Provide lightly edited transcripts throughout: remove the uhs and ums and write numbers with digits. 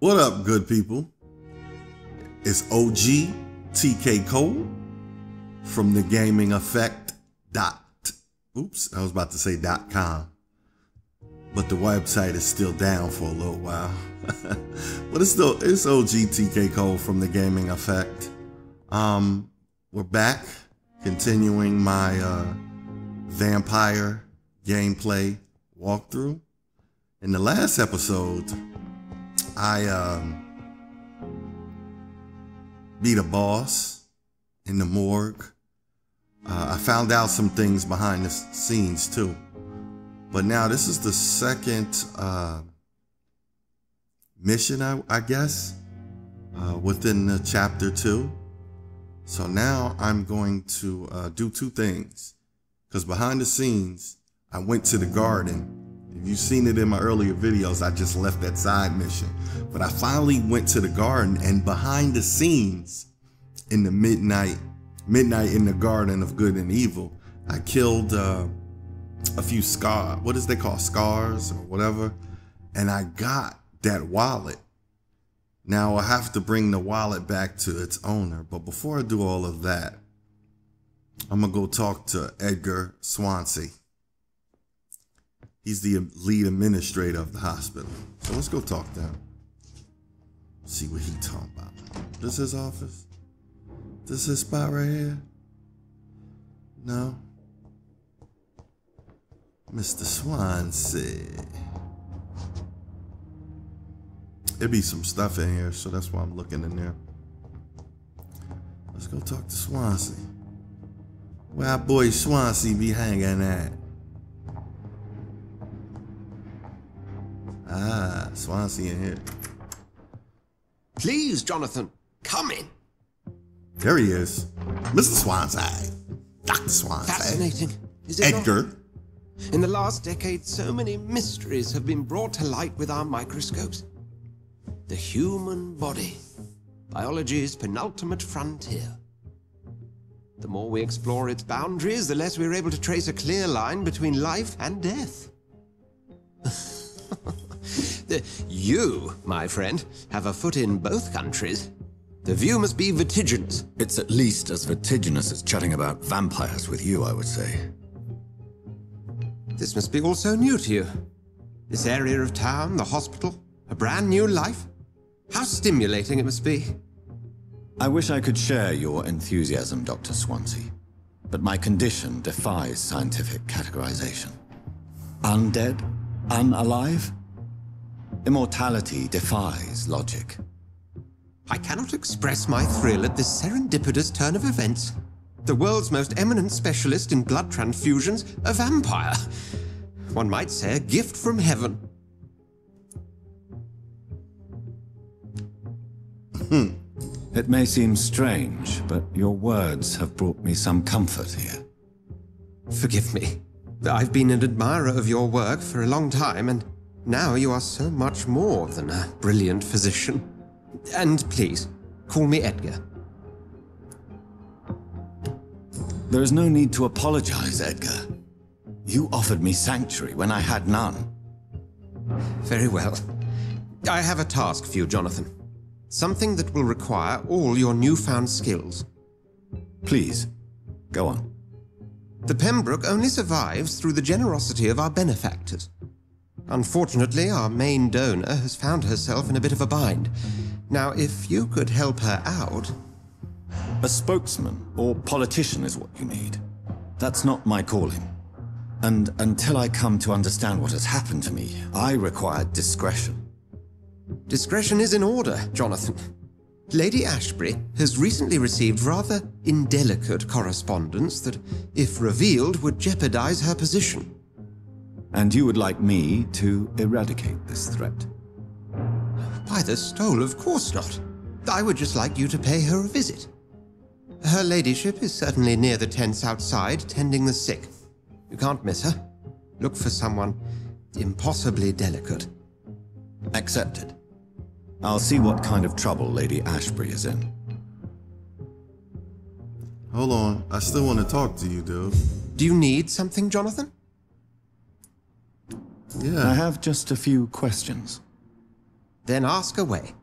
What up, good people? It's OG TK Cole from the Gaming Effect Oops, I was about to say .com, but the website is still down for a little while. But it's OG TK Cole from the Gaming Effect. We're back, continuing my Vampyr gameplay walkthrough. In the last episode, I beat a boss in the morgue. I found out some things behind the scenes too. But now this is the second mission, I guess, within the chapter 2. So now I'm going to do two things. Because behind the scenes, I went to the garden. If you've seen it in my earlier videos, I just left that side mission. But I finally went to the garden, and behind the scenes, in the midnight in the garden of good and evil, I killed a few scars. What is they call scars or whatever? And I got that wallet. Now I have to bring the wallet back to its owner. But before I do all of that, I'm gonna go talk to Edgar Swansea. He's the lead administrator of the hospital. So let's go talk to him. See what he's talking about. This his office? This his spot right here? No. Mr. Swansea. There'd be some stuff in here, so that's why I'm looking in there. Let's go talk to Swansea. Where our boy Swansea be hanging at? Ah, Swansea in here. Please, Jonathan, come in. There he is. Mr. Swansea. Dr. Swansea. Fascinating, is it Edgar. not? In the last decade, so many mysteries have been brought to light with our microscopes. The human body, biology's penultimate frontier. The more we explore its boundaries, the less we're able to trace a clear line between life and death. You, my friend, have a foot in both countries. The view must be vertiginous. It's at least as vertiginous as chatting about vampires with you, I would say. This must be all so new to you. This area of town, the hospital, a brand new life. How stimulating it must be. I wish I could share your enthusiasm, Dr. Swansea, but my condition defies scientific categorization. Undead? Unalive? Immortality defies logic. I cannot express my thrill at this serendipitous turn of events. The world's most eminent specialist in blood transfusions, a vampire. One might say a gift from heaven. It may seem strange, but your words have brought me some comfort here. Forgive me. I've been an admirer of your work for a long time, and now you are so much more than a brilliant physician. And please, call me Edgar. There is no need to apologize, Edgar. You offered me sanctuary when I had none. Very well. I have a task for you, Jonathan. Something that will require all your newfound skills. Please, go on. The Pembroke only survives through the generosity of our benefactors. Unfortunately, our main donor has found herself in a bit of a bind. Now, if you could help her out... A spokesman or politician is what you need. That's not my calling. And until I come to understand what has happened to me, I require discretion. Discretion is in order, Jonathan. Lady Ashbury has recently received rather indelicate correspondence that, if revealed, would jeopardize her position. And you would like me to eradicate this threat? By the stole, of course not. I would just like you to pay her a visit. Her ladyship is certainly near the tents outside, tending the sick. You can't miss her. Look for someone impossibly delicate. Accepted. I'll see what kind of trouble Lady Ashbury is in. Hold on, I still want to talk to you, dude. Do you need something, Jonathan? Yeah. I have just a few questions. Then ask away.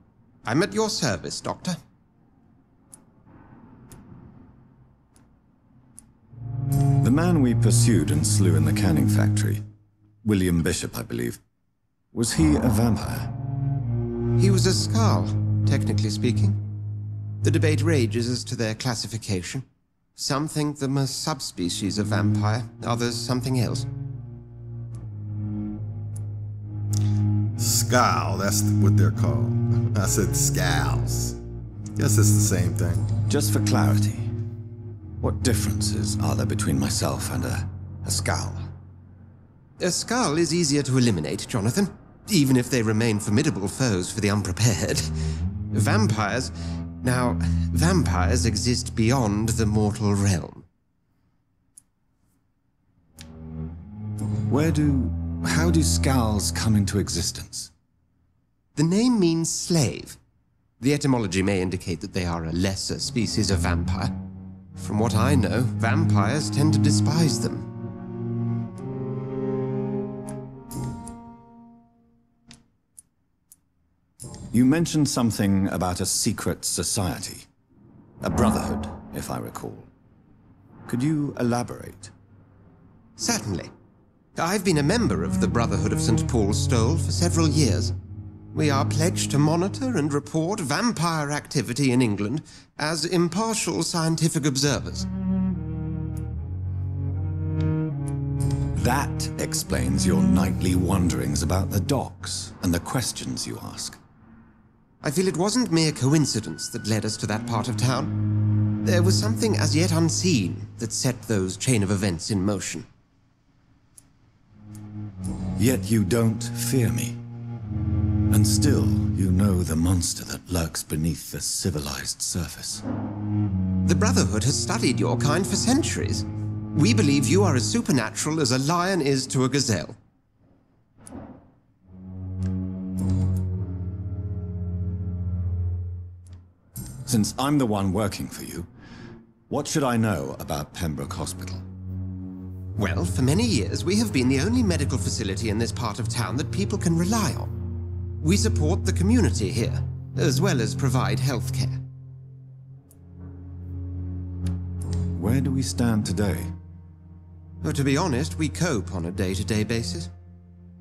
I'm at your service, Doctor. The man we pursued and slew in the canning factory, William Bishop, I believe, was he a vampire? He was a Skald, technically speaking. The debate rages as to their classification. Some think them a subspecies of vampire, others something else. Scowl, that's what they're called. I said scowls. Guess it's the same thing. Just for clarity, what differences are there between myself and a Scowl? A Skald is easier to eliminate, Jonathan, even if they remain formidable foes for the unprepared. Vampires... Now, vampires exist beyond the mortal realm. How do Scowls come into existence? The name means slave. The etymology may indicate that they are a lesser species of vampire. From what I know, vampires tend to despise them. You mentioned something about a secret society. A brotherhood, if I recall. Could you elaborate? Certainly. I've been a member of the Brotherhood of St. Paul's Stole for several years. We are pledged to monitor and report vampire activity in England as impartial scientific observers. That explains your nightly wanderings about the docks and the questions you ask. I feel it wasn't mere coincidence that led us to that part of town. There was something as yet unseen that set those chain of events in motion. Yet you don't fear me. And still, you know the monster that lurks beneath the civilized surface. The Brotherhood has studied your kind for centuries. We believe you are as supernatural as a lion is to a gazelle. Since I'm the one working for you, what should I know about Pembroke Hospital? Well, for many years, we have been the only medical facility in this part of town that people can rely on. We support the community here, as well as provide health care. Where do we stand today? Well, to be honest, we cope on a day-to-day basis.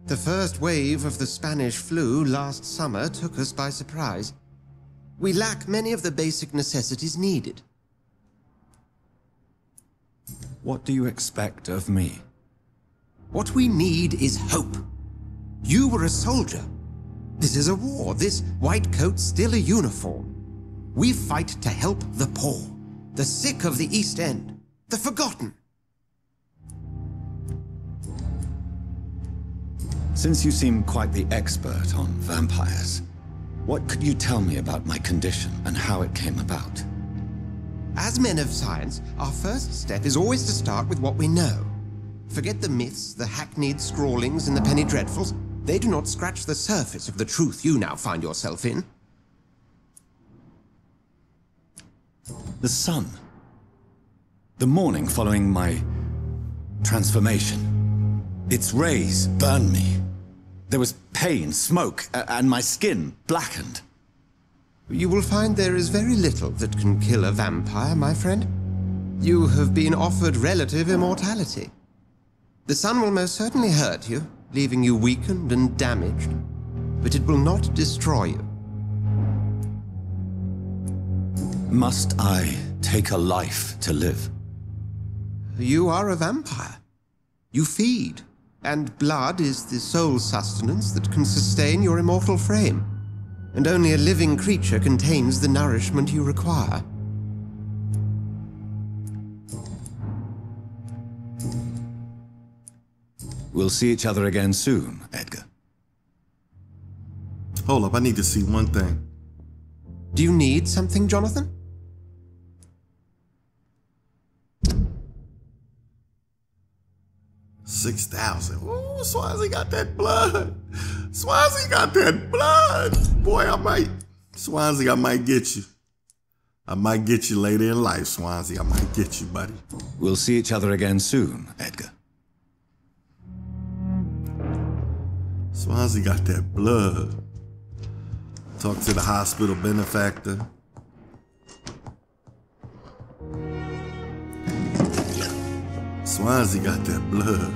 The first wave of the Spanish flu last summer took us by surprise. We lack many of the basic necessities needed. What do you expect of me? What we need is hope. You were a soldier. This is a war. This white coat's still a uniform. We fight to help the poor, the sick of the East End, the forgotten. Since you seem quite the expert on vampires, what could you tell me about my condition and how it came about? As men of science, our first step is always to start with what we know. Forget the myths, the hackneyed scrawlings, and the penny dreadfuls. They do not scratch the surface of the truth you now find yourself in. The sun. The morning following my transformation. Its rays burned me. There was pain, smoke, and my skin blackened. You will find there is very little that can kill a vampire, my friend. You have been offered relative immortality. The sun will most certainly hurt you, leaving you weakened and damaged, but it will not destroy you. Must I take a life to live? You are a vampire. You feed, and blood is the sole sustenance that can sustain your immortal frame. And only a living creature contains the nourishment you require. We'll see each other again soon, Edgar. Hold up, I need to see one thing. Do you need something, Jonathan? $6,000. Ooh, Swansea got that blood. Swansea got that blood. Boy, Swansea, I might get you. I might get you later in life, Swansea. I might get you, buddy. We'll see each other again soon, Edgar. Swansea got that blood. Talk to the hospital benefactor. Swansea got that blood.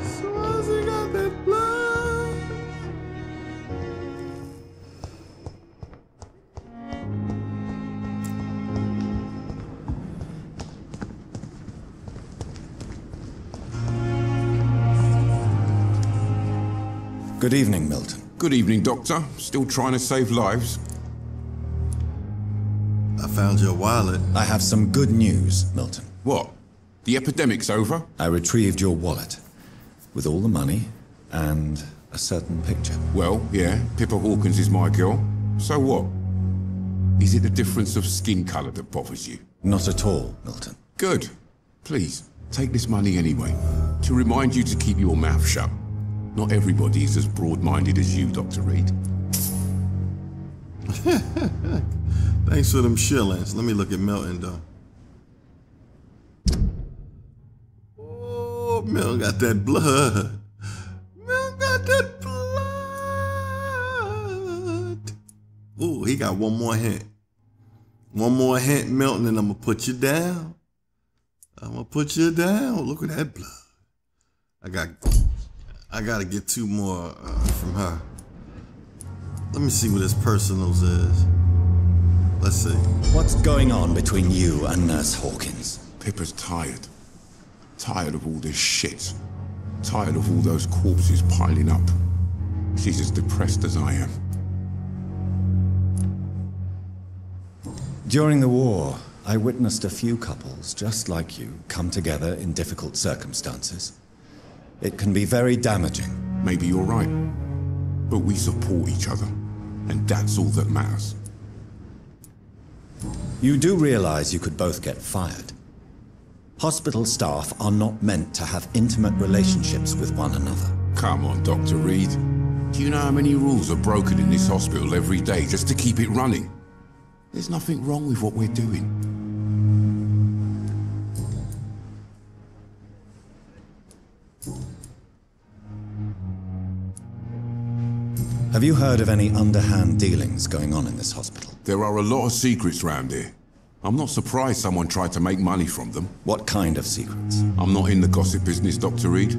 Swansea got that blood. Good evening, Milton. Good evening, Doctor. Still trying to save lives? I found your wallet. I have some good news, Milton. What? The epidemic's over? I retrieved your wallet with all the money and a certain picture. Well, yeah, Pippa Hawkins is my girl. So what? Is it the difference of skin colour that bothers you? Not at all, Milton. Good. Please, take this money anyway, to remind you to keep your mouth shut. Not everybody is as broad-minded as you, Dr. Reid. Thanks for them shillings. Let me look at Milton, though. Oh, Milton got that blood. Milton got that blood. Oh, he got one more hint. One more hint, Milton, and I'm going to put you down. I'm going to put you down. Look at that blood. I got to get two more from her. Let me see what his personals is. Let's see. What's going on between you and Nurse Hawkins? Pippa's tired. Tired of all this shit. Tired of all those corpses piling up. She's as depressed as I am. During the war, I witnessed a few couples just like you come together in difficult circumstances. It can be very damaging. Maybe you're right. But we support each other. And that's all that matters. You do realize you could both get fired. Hospital staff are not meant to have intimate relationships with one another. Come on, Dr. Reid. Do you know how many rules are broken in this hospital every day just to keep it running? There's nothing wrong with what we're doing. Have you heard of any underhand dealings going on in this hospital? There are a lot of secrets round here. I'm not surprised someone tried to make money from them. What kind of secrets? I'm not in the gossip business, Dr. Reid.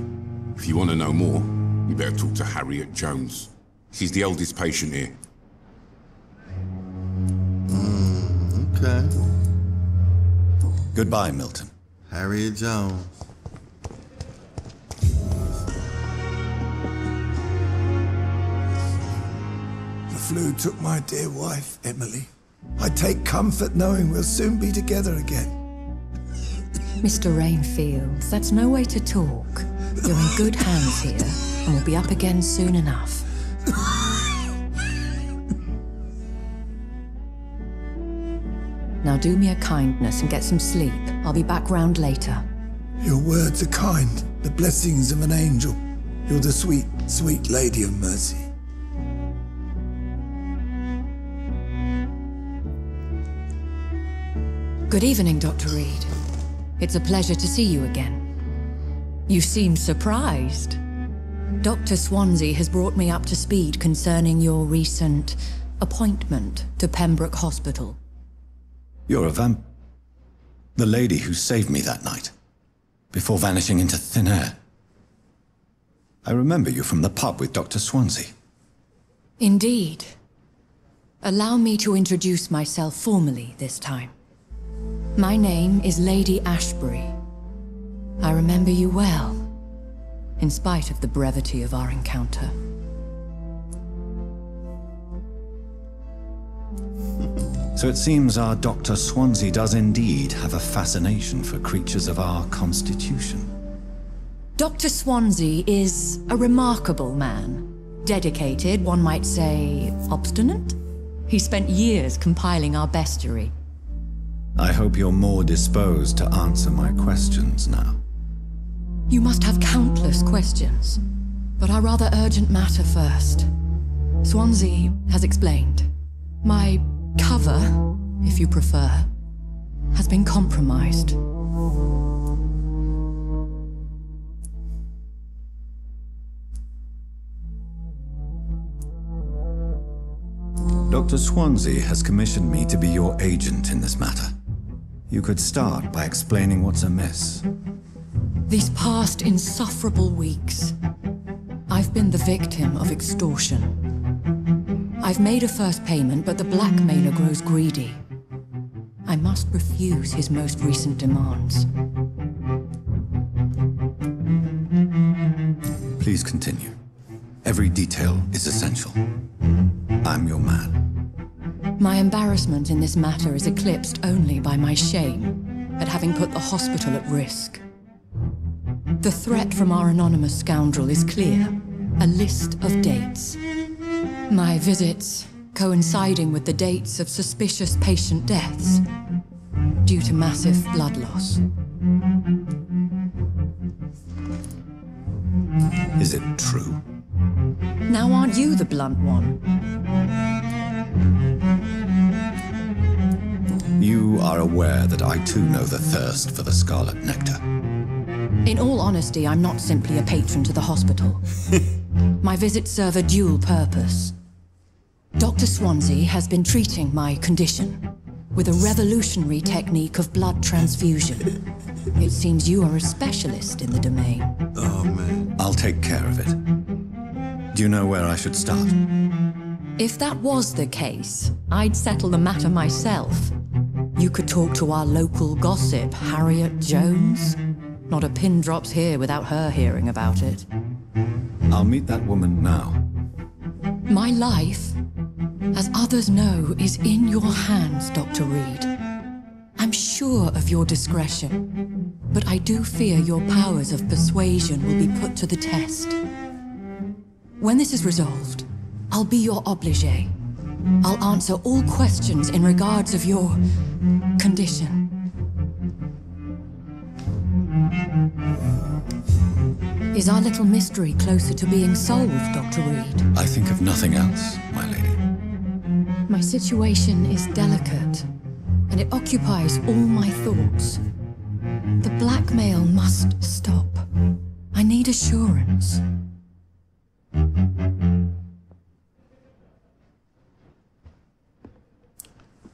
If you want to know more, you better talk to Harriet Jones. She's the oldest patient here. Okay. Goodbye, Milton. Harriet Jones. The flu took my dear wife, Emily. I take comfort knowing we'll soon be together again. Mr. Rainfields, that's no way to talk. You're in good hands here, and we'll be up again soon enough. Now do me a kindness and get some sleep. I'll be back round later. Your words are kind, the blessings of an angel. You're the sweet, sweet Lady of Mercy. Good evening, Dr. Reid. It's a pleasure to see you again. You seem surprised. Dr. Swansea has brought me up to speed concerning your recent appointment to Pembroke Hospital. You're a the lady who saved me that night, before vanishing into thin air. I remember you from the pub with Dr. Swansea. Indeed. Allow me to introduce myself formally this time. My name is Lady Ashbury. I remember you well, in spite of the brevity of our encounter. So it seems our Dr. Swansea does indeed have a fascination for creatures of our constitution. Dr. Swansea is a remarkable man. Dedicated, one might say, obstinate? He spent years compiling our bestiary. I hope you're more disposed to answer my questions now. You must have countless questions, but our rather urgent matter first. Swansea has explained. My cover, if you prefer, has been compromised. Dr. Swansea has commissioned me to be your agent in this matter. You could start by explaining what's amiss. These past insufferable weeks, I've been the victim of extortion. I've made a first payment, but the blackmailer grows greedy. I must refuse his most recent demands. Please continue. Every detail is essential. I'm your man. My embarrassment in this matter is eclipsed only by my shame at having put the hospital at risk. The threat from our anonymous scoundrel is clear. A list of dates. My visits coinciding with the dates of suspicious patient deaths due to massive blood loss. Is it true? Now aren't you the blunt one? You are aware that I too know the thirst for the scarlet nectar. In all honesty, I'm not simply a patron to the hospital. My visits serve a dual purpose. Dr. Swansea has been treating my condition with a revolutionary technique of blood transfusion. It seems you are a specialist in the domain. Oh, man. I'll take care of it. Do you know where I should start? If that was the case, I'd settle the matter myself. You could talk to our local gossip, Harriet Jones. Not a pin drops here without her hearing about it. I'll meet that woman now. My life, as others know, is in your hands, Dr. Reid. I'm sure of your discretion, but I do fear your powers of persuasion will be put to the test. When this is resolved, I'll be your obligé. I'll answer all questions in regards of your condition. Is our little mystery closer to being solved, Dr. Reid? I think of nothing else, my lady. My situation is delicate, and it occupies all my thoughts. The blackmail must stop. I need assurance.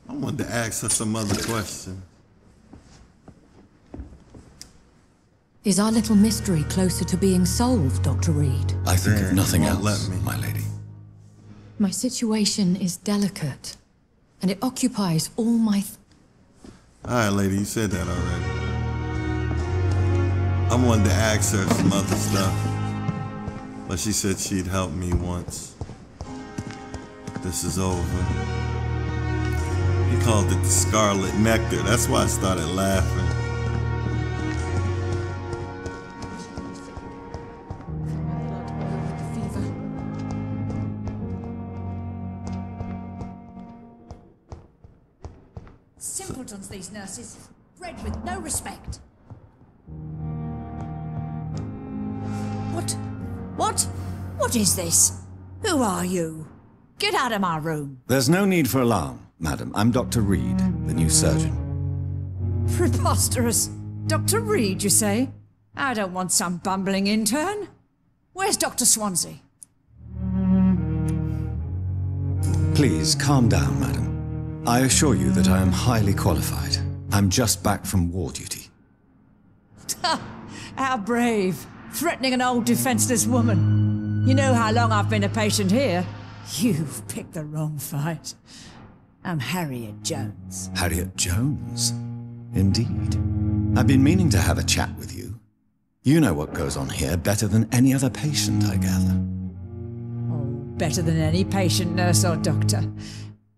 I wanted to ask her some other question. Is our little mystery closer to being solved, Dr. Reid? I think of nothing won't else, let me. my lady. My situation is delicate, and it occupies all my... All right, lady, you said that already. I wanted to ask her some other stuff, but she said she'd help me once this is over. He called it the scarlet nectar. That's why I started laughing. Simpletons, these nurses. Bred with no respect. What is this? Who are you? Get out of my room. There's no need for alarm, madam. I'm Dr. Reid, the new surgeon. Preposterous. Dr. Reid, you say? I don't want some bumbling intern. Where's Dr. Swansea? Please, calm down, madam. I assure you that I am highly qualified. I'm just back from war duty. How brave. Threatening an old defenseless woman. You know how long I've been a patient here? You've picked the wrong fight. I'm Harriet Jones. Harriet Jones? Indeed. I've been meaning to have a chat with you. You know what goes on here better than any other patient, I gather. Oh, better than any patient, nurse or doctor.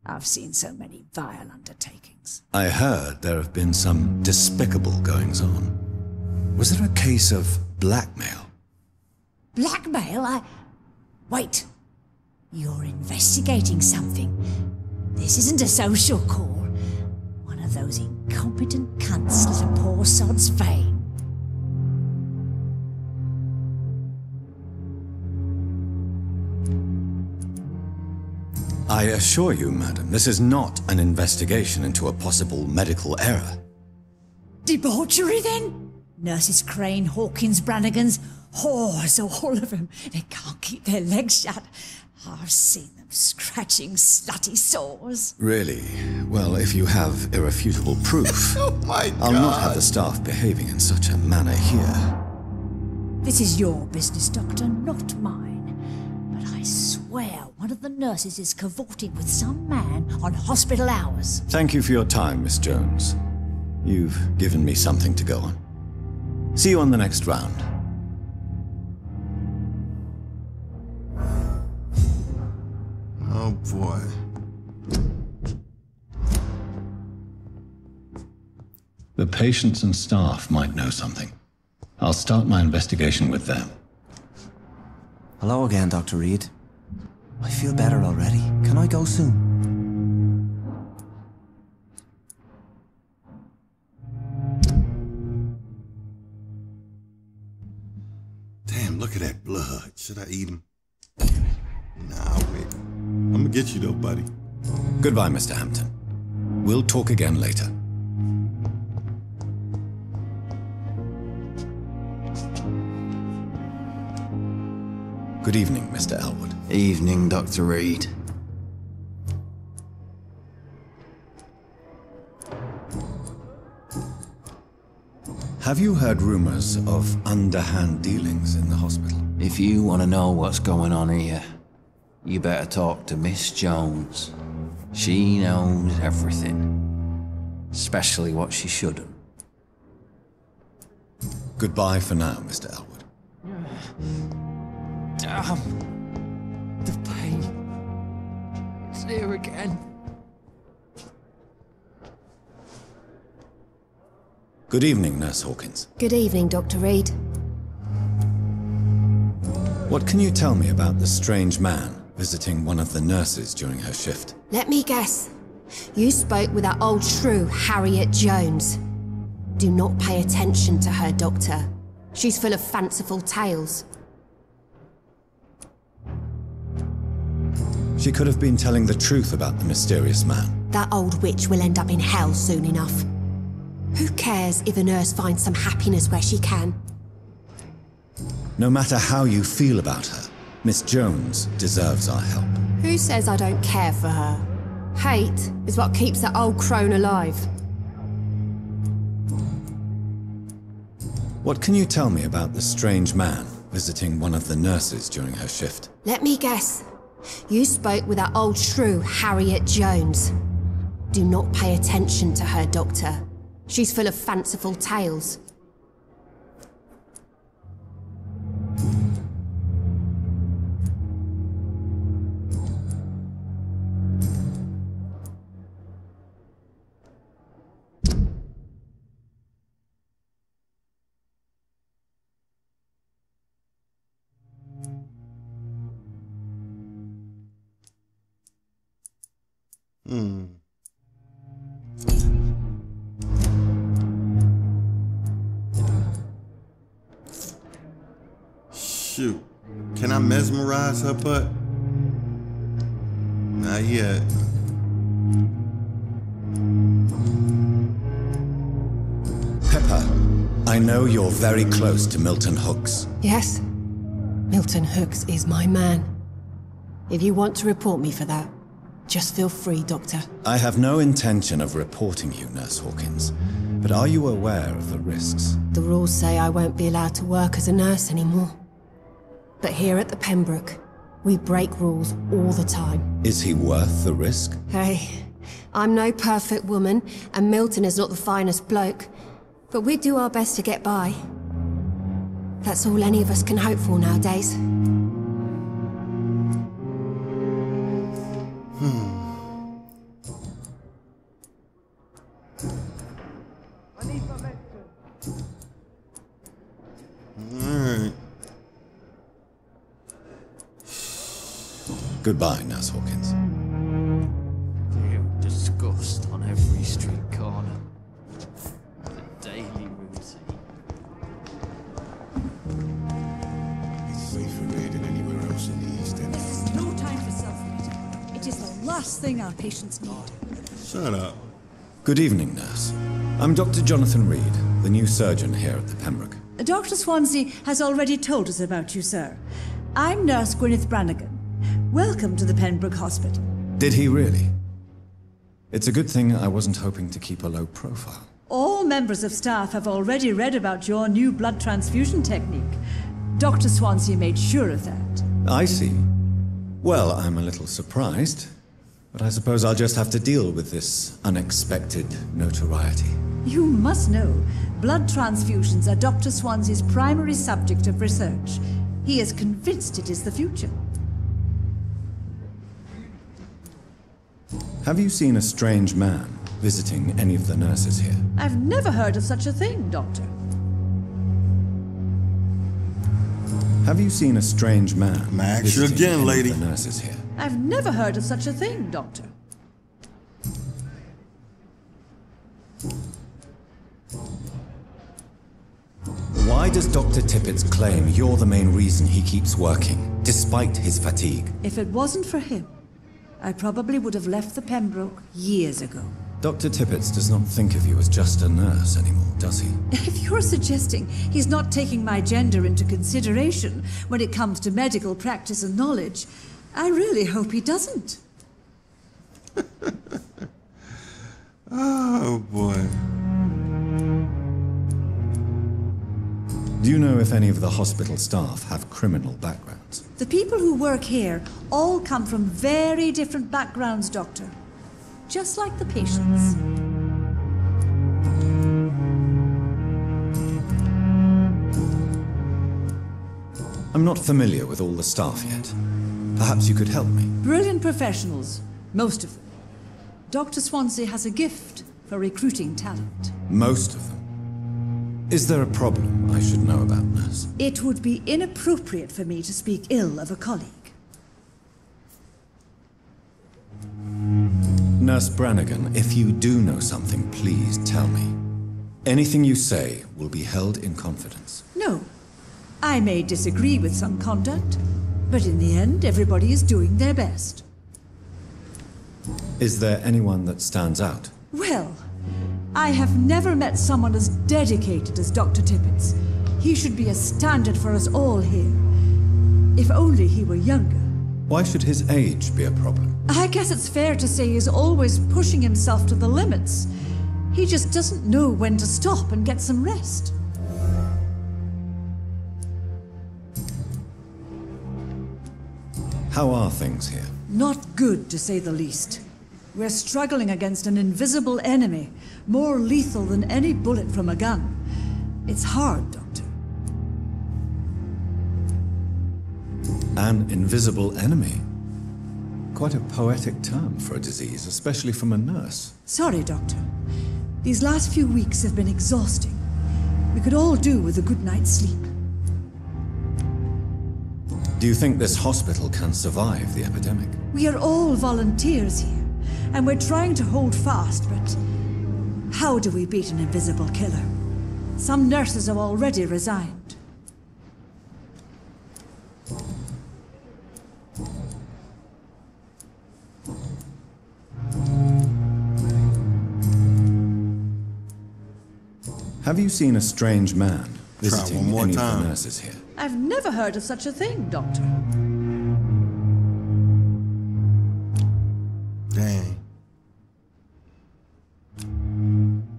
I've seen so many vile undertakings. I heard there have been some despicable goings-on. Was there a case of blackmail? Blackmail? Wait. You're investigating something. This isn't a social call. One of those incompetent cunts at a poor sod's fame. I assure you, madam, this is not an investigation into a possible medical error. Debauchery, then? Nurses Crane, Hawkins, Brannigans, Whores, all of them. They can't keep their legs shut. I've seen them scratching slutty sores. Really? Well, if you have irrefutable proof, Oh my God. I'll not have the staff behaving in such a manner here. This is your business, Doctor, not mine. But I swear one of the nurses is cavorting with some man on hospital hours. Thank you for your time, Miss Jones. You've given me something to go on. See you on the next round. Oh boy. The patients and staff might know something. I'll start my investigation with them. Hello again, Dr. Reid. I feel better already. Can I go soon? Damn, look at that blood. Should I eat him? Nah, wait. I'm gonna get you though, buddy. Goodbye, Mr. Hampton. We'll talk again later. Good evening, Mr. Elwood. Evening, Dr. Reid. Have you heard rumors of underhand dealings in the hospital? If you want to know what's going on here, you better talk to Miss Jones. She knows everything. Especially what she shouldn't. Goodbye for now, Mr. Elwood. Damn. The pain. It's here again. Good evening, Nurse Hawkins. Good evening, Dr. Reid. What can you tell me about the strange man visiting one of the nurses during her shift? Let me guess. You spoke with that old shrew, Harriet Jones. Do not pay attention to her, Doctor. She's full of fanciful tales. She could have been telling the truth about the mysterious man. That old witch will end up in hell soon enough. Who cares if a nurse finds some happiness where she can? No matter how you feel about her, Miss Jones deserves our help. Who says I don't care for her? Hate is what keeps that old crone alive. What can you tell me about the strange man visiting one of the nurses during her shift? Let me guess. You spoke with that old shrew, Harriet Jones. Do not pay attention to her, Doctor. She's full of fanciful tales. Shoot. Can I mesmerize her butt? Not yet. Pepper, I know you're very close to Milton Hooks. Yes? Milton Hooks is my man. If you want to report me for that, just feel free, Doctor. I have no intention of reporting you, Nurse Hawkins, but are you aware of the risks? The rules say I won't be allowed to work as a nurse anymore. But here at the Pembroke, we break rules all the time. Is he worth the risk? Hey, I'm no perfect woman, and Milton is not the finest bloke, but we do our best to get by. That's all any of us can hope for nowadays. Goodbye, Nurse Hawkins. You disgust on every street corner. The daily routine. It's safer here than anywhere else in the East End. No time for self-pity. It is the last thing our patients need. Shut up. Good evening, Nurse. I'm Dr. Jonathan Reid, the new surgeon here at the Pembroke. Dr. Swansea has already told us about you, sir. I'm Nurse Gwyneth Brannigan. Welcome to the Pembroke Hospital. Did he really? It's a good thing I wasn't hoping to keep a low profile. All members of staff have already read about your new blood transfusion technique. Dr. Swansea made sure of that. I see. Well, I'm a little surprised, but I suppose I'll just have to deal with this unexpected notoriety. You must know, blood transfusions are Dr. Swansea's primary subject of research. He is convinced it is the future. Have you seen a strange man visiting any of the nurses here? I've never heard of such a thing, Doctor. Have you seen a strange man Max, you visiting again, any lady. of the nurses here? I've never heard of such a thing, Doctor. Why does Dr. Tippett's claim you're the main reason he keeps working, despite his fatigue? If it wasn't for him, I probably would have left the Pembroke years ago. Dr. Tippett does not think of you as just a nurse anymore, does he? If you're suggesting he's not taking my gender into consideration when it comes to medical practice and knowledge, I really hope he doesn't. Oh, boy. Do you know if any of the hospital staff have criminal backgrounds? The people who work here all come from very different backgrounds, Doctor. Just like the patients. I'm not familiar with all the staff yet. Perhaps you could help me. Brilliant professionals, most of them. Dr. Swansea has a gift for recruiting talent. Most of them. Is there a problem I should know about, nurse? It would be inappropriate for me to speak ill of a colleague. Nurse Brannigan, if you do know something, please tell me. Anything you say will be held in confidence. No. I may disagree with some conduct, but in the end, everybody is doing their best. Is there anyone that stands out? Well, I have never met someone as dedicated as Dr. Tippett's. He should be a standard for us all here. If only he were younger. Why should his age be a problem? I guess it's fair to say he's always pushing himself to the limits. He just doesn't know when to stop and get some rest. How are things here? Not good, to say the least. We're struggling against an invisible enemy, more lethal than any bullet from a gun. It's hard, Doctor. An invisible enemy? Quite a poetic term for a disease, especially from a nurse. Sorry, Doctor. These last few weeks have been exhausting. We could all do with a good night's sleep. Do you think this hospital can survive the epidemic? We are all volunteers here, and we're trying to hold fast, but how do we beat an invisible killer? Some nurses have already resigned. Have you seen a strange man visiting more any of time. the nurses here? I've never heard of such a thing, Doctor. Dang.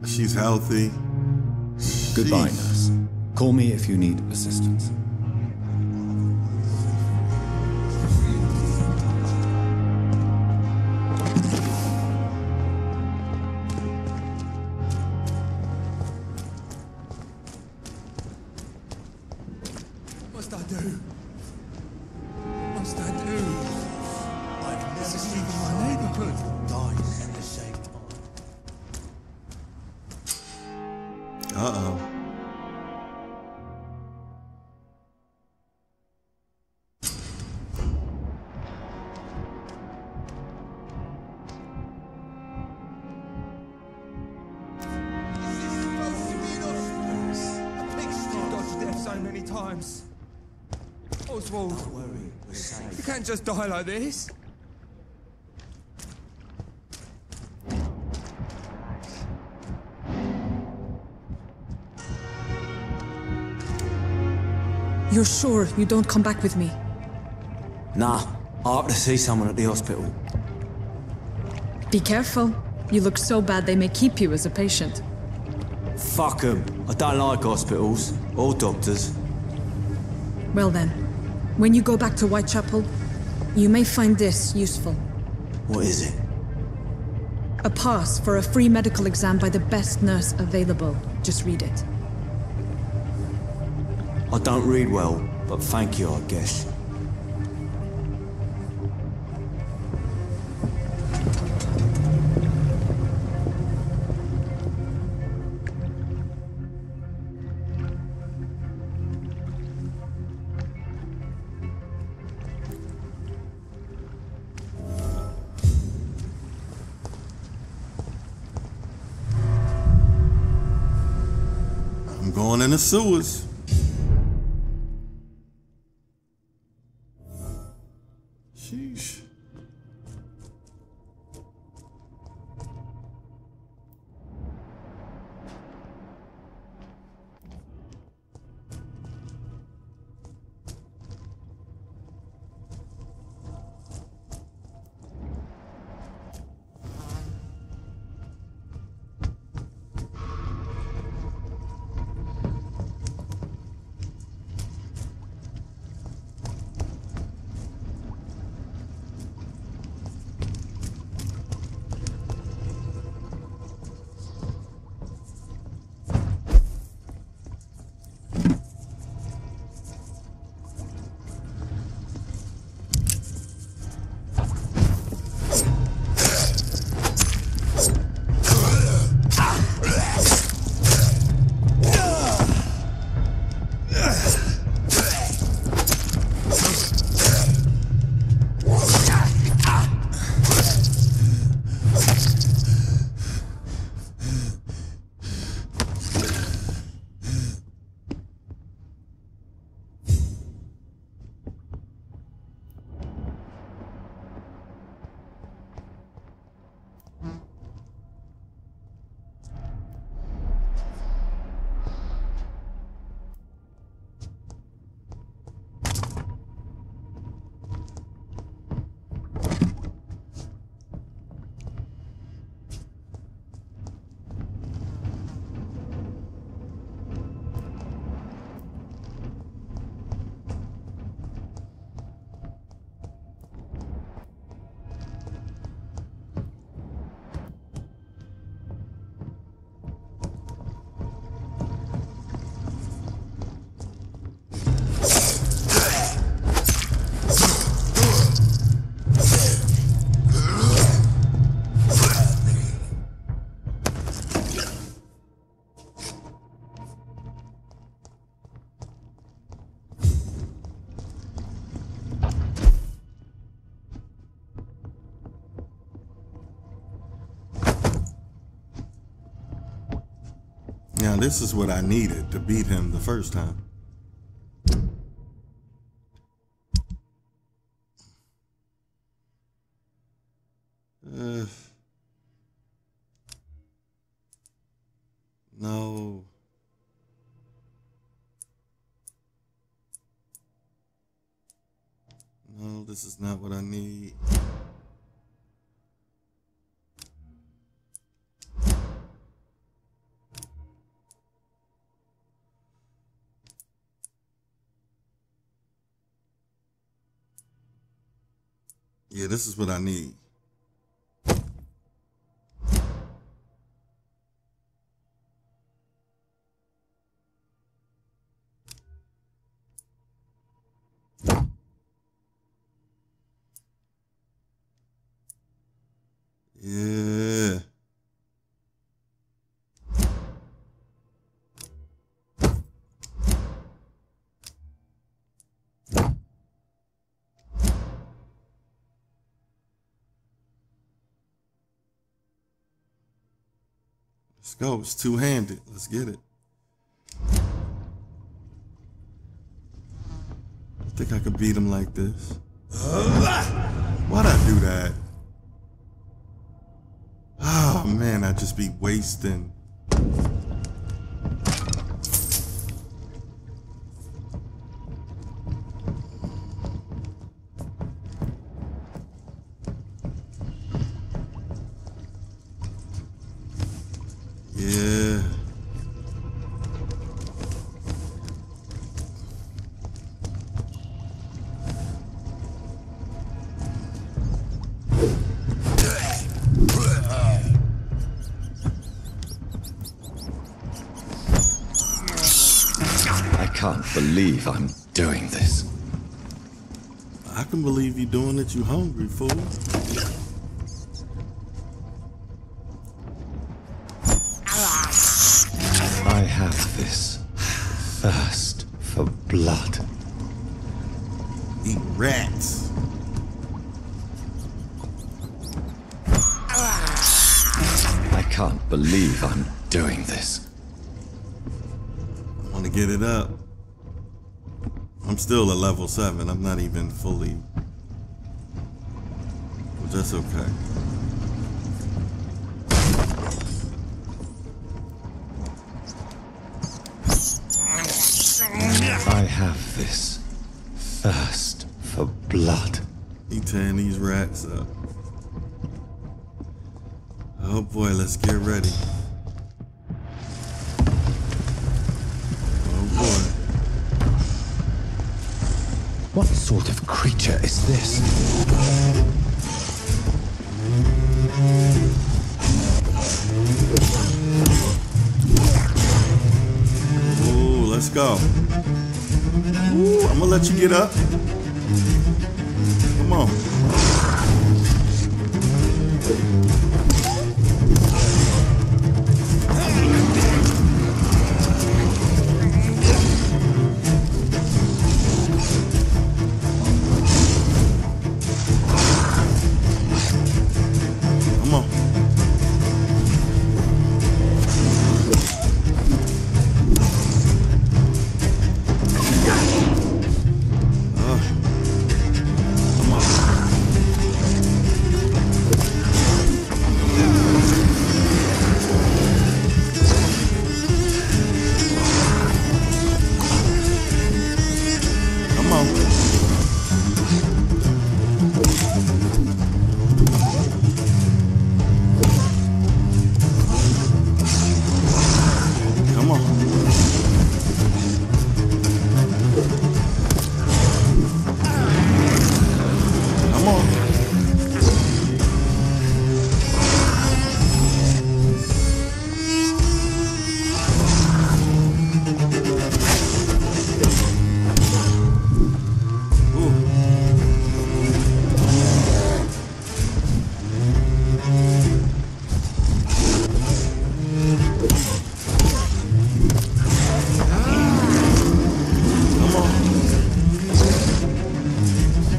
She's healthy. Goodbye, Jeez. nurse. Call me if you need assistance. Must I do? Must I do? I've never seen my neighborhood die at the same time. Uh-oh. So many times. Oswald, you can't just die like this. You're sure you don't come back with me? Nah, I ought to see someone at the hospital. Be careful. You look so bad they may keep you as a patient. Fuck 'em. I don't like hospitals or doctors. Well then, when you go back to Whitechapel, you may find this useful. What is it? A pass for a free medical exam by the best nurse available. Just read it. I don't read well, but thank you, I guess. I'm going in the sewers. Sheesh. Now this is what I needed to beat him the first time. No. No, this is not what I need. Yeah, this is what I need. Yeah. Let's go. It's two-handed. Let's get it. I think I could beat him like this. Why'd I do that? Oh man, I'd just be wasting. believe I'm doing this. I can believe you doing it, you hungry fool. I have this thirst for blood. Eat rats. I can't believe I'm doing this. I want to get it up. I'm still at level 7. I'm not even fully. But that's okay. I have this thirst for blood. He tearing these rats up. Oh boy, let's get ready. Oh boy. What sort of creature is this? Ooh, let's go. Ooh, I'm gonna let you get up. Come on.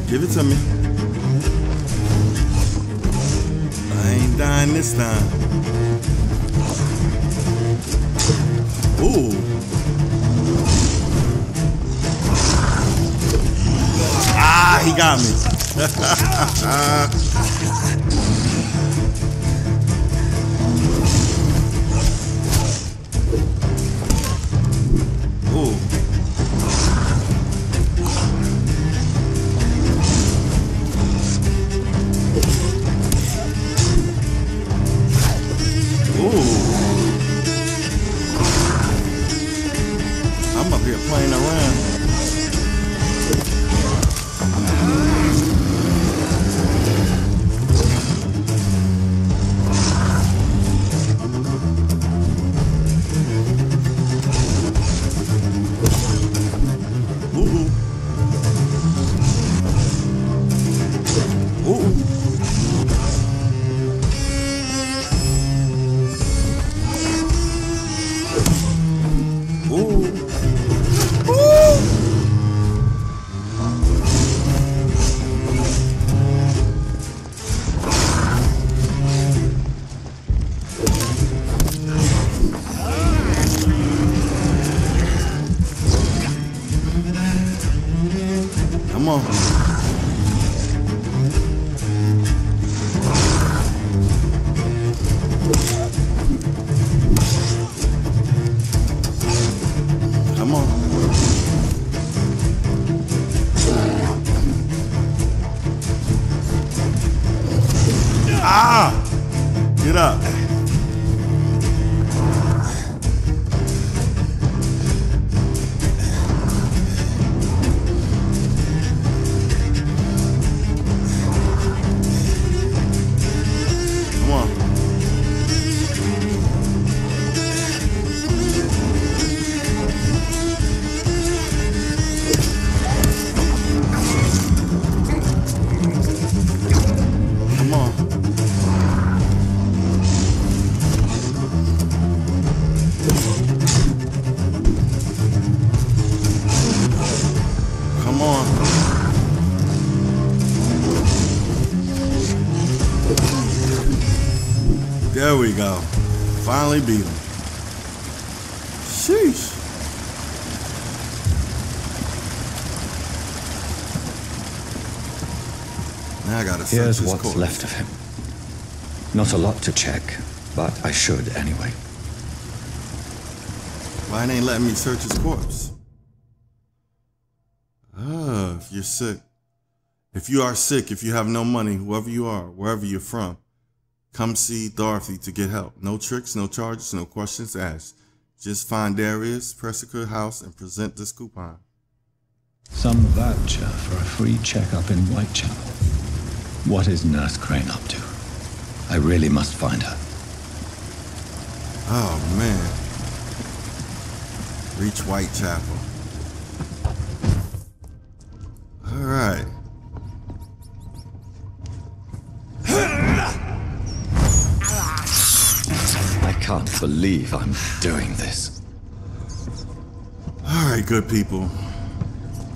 Give it to me. I ain't dying this time. Ooh. Ah, he got me. Ooh. I'm up here playing around. Ooh. Ooh. Come on. Come on. Ah! Get up. Come on. There we go. Finally beat him. Sheesh. Now I gotta search Here's his what's corpse. left of him. Not a lot to check, but I should anyway. Why it ain't letting me search his corpse? If you're sick. If you are sick, if you have no money, whoever you are, wherever you're from, come see Dorothy to get help. No tricks, no charges, no questions asked. Just find Darius, Pressica House, and present this coupon. Some voucher for a free checkup in Whitechapel. What is Nurse Crane up to? I really must find her. Oh, man. Reach Whitechapel. All right. I can't believe I'm doing this. All right, good people.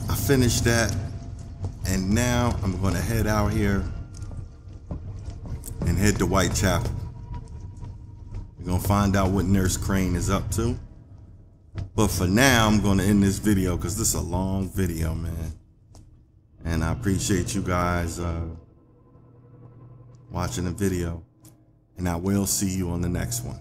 I finished that. And now I'm going to head out here and head to Whitechapel. We're going to find out what Nurse Crane is up to. But for now, I'm going to end this video because this is a long video, man. And I appreciate you guys watching the video. And I will see you on the next one.